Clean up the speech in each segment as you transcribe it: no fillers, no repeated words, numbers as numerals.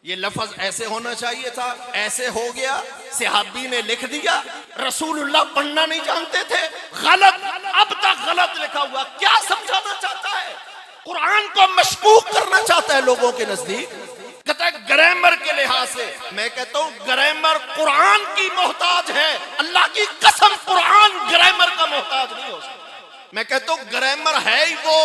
یہ لفظ ایسے ہونا چاہیے تھا، ایسے ہو گیا، صحابی نے لکھ دیا، رسول اللہ پڑھنا نہیں جانتے تھے، غلط، اب تک غلط لکھا ہوا۔ کیا سمجھانا چاہتا ہے؟ قرآن کو مشکوک کرنا چاہتا ہے لوگوں کے نزدیک۔ کہتا ہے گرامر کے لحاظ سے، میں کہتا ہوں گرامر قرآن کی محتاج ہے، اللہ کی قسم قرآن گرامر کا محتاج نہیں ہو سکتا۔ میں کہتا ہوں گرامر ہے ہی وہ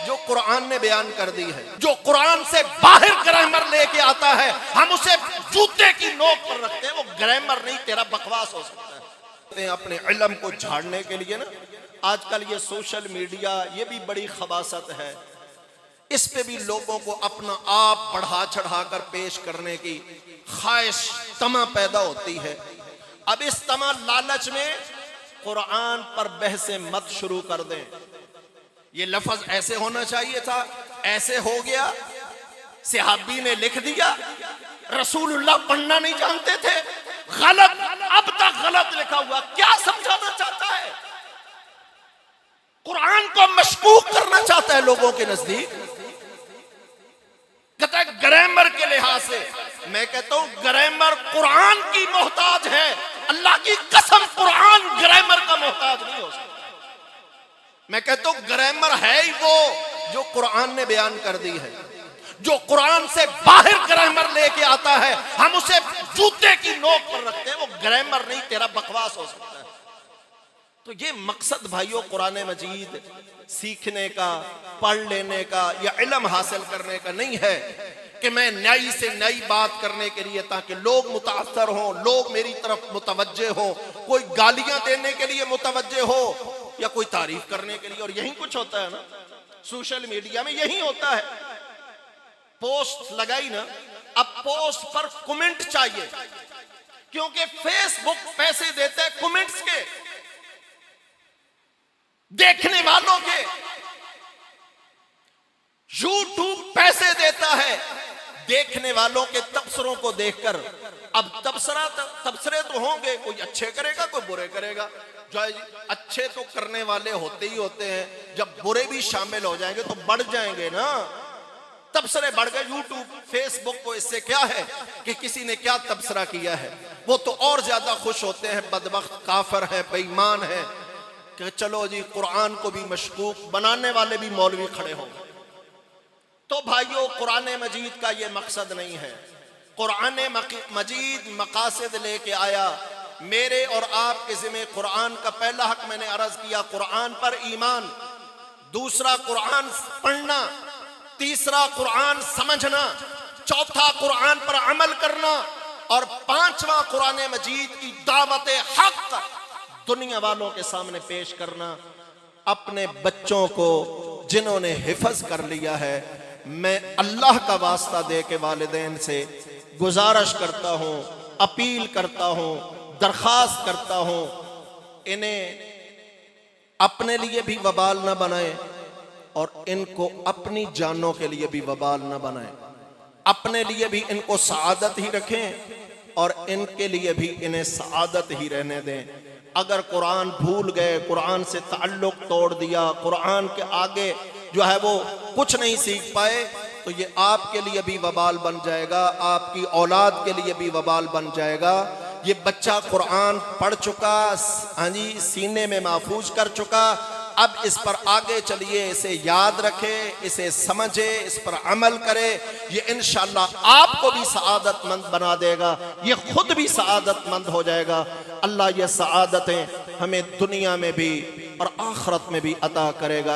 جو قرآن نے بیان کر دی ہے، جو قرآن سے باہر گرامر لے کے آتا ہے ہم اسے جوتے کی نوک پر رکھتے ہیں، وہ گرامر نہیں، تیرا بکواس ہو سکتا ہے۔ اپنے علم کو جھاڑنے کے لیے نا آج کل یہ سوشل میڈیا، یہ بھی بڑی خباثت ہے، اس پہ بھی لوگوں کو اپنا آپ بڑھا چڑھا کر پیش کرنے کی خواہش، طمع پیدا ہوتی ہے۔ اب اس طمع لالچ میں قرآن پر بحثیں مت شروع کر دیں۔ یہ لفظ ایسے ہونا چاہیے تھا، ایسے ہو گیا، صحابی نے لکھ دیا، رسول اللہ پڑھنا نہیں جانتے تھے، غلط، اب تک غلط لکھا ہوا۔ کیا سمجھانا چاہتا ہے؟ قرآن کو مشکوک کرنا چاہتا ہے لوگوں کے نزدیک۔ کہتا ہے گرامر کے لحاظ سے، میں کہتا ہوں گرامر قرآن کی محتاج ہے، اللہ کی قسم قرآن گرامر کا محتاج نہیں ہو سکتا۔ میں کہتا ہوں گرامر ہے ہی وہ جو قرآن نے بیان کر دی ہے، جو قرآن سے باہر گرامر لے کے آتا ہے ہم اسے جوتے کی نوک پر رکھتے ہیں، وہ گرامر نہیں، تیرا بکواس ہو سکتا ہے۔ تو یہ مقصد بھائیوں قرآن مجید سیکھنے کا، پڑھ لینے کا یا علم حاصل کرنے کا نہیں ہے کہ میں نئی سے نئی بات کرنے کے لیے تاکہ لوگ متاثر ہوں، لوگ میری طرف متوجہ ہوں، کوئی گالیاں دینے کے لیے متوجہ ہو یا کوئی تعریف کرنے کے لیے۔ اور یہی کچھ ہوتا ہے نا سوشل میڈیا میں، یہی ہوتا ہے۔ پوسٹ لگائی نا، اب پوسٹ پر کمنٹ چاہیے، کیونکہ فیس بک پیسے دیتا ہے کمنٹس کے، دیکھنے والوں کے، یوٹیوب پیسے دیتا ہے دیکھنے والوں کے تبصروں کو دیکھ کر۔ اب تبصرے تو ہوں گے، کوئی اچھے کرے گا، کوئی برے کرے گا۔ جو اچھے تو کرنے والے ہوتے ہی ہوتے ہیں، جب برے بھی شامل ہو جائیں گے تو بڑھ جائیں گے نا، تبصرے بڑھ گئے۔ یوٹیوب فیس بک کو اس سے کیا ہے کہ کسی نے کیا تبصرہ کیا ہے، وہ تو اور زیادہ خوش ہوتے ہیں، بدبخت کافر ہیں، بے ایمان ہیں، کہ چلو جی قرآن کو بھی مشکوک بنانے والے بھی مولوی کھڑے ہوں گے۔ تو بھائیوں قرآن مجید کا یہ مقصد نہیں ہے۔ قرآن مجید مقاصد لے کے آیا۔ میرے اور آپ کے ذمہ قرآن کا پہلا حق میں نے عرض کیا، قرآن پر ایمان، دوسرا قرآن پڑھنا، تیسرا قرآن سمجھنا، چوتھا قرآن پر عمل کرنا، اور پانچواں قرآن مجید کی دعوت حق دنیا والوں کے سامنے پیش کرنا۔ اپنے بچوں کو جنہوں نے حفظ کر لیا ہے، میں اللہ کا واسطہ دے کے والدین سے گزارش کرتا ہوں، اپیل کرتا ہوں، درخواست کرتا ہوں، انہیں اپنے لیے بھی وبال نہ بنائیں اور ان کو اپنی جانوں کے لیے بھی وبال نہ بنائیں۔ اپنے لیے بھی ان کو سعادت ہی رکھیں اور ان کے لیے بھی انہیں سعادت ہی رہنے دیں۔ اگر قرآن بھول گئے، قرآن سے تعلق توڑ دیا، قرآن کے آگے جو ہے وہ کچھ نہیں سیکھ پائے، تو یہ آپ کے لیے بھی وبال بن جائے گا، آپ کی اولاد کے لیے بھی وبال بن جائے گا۔ یہ بچہ قرآن پڑھ چکا، سینے میں محفوظ کر چکا، اب اس پر آگے چلیے، اسے یاد رکھے، اسے سمجھے، اس پر عمل کرے، یہ انشاءاللہ آپ کو بھی سعادت مند بنا دے گا، یہ خود بھی سعادت مند ہو جائے گا۔ اللہ یہ سعادتیں ہمیں دنیا میں بھی اور آخرت میں بھی عطا کرے گا۔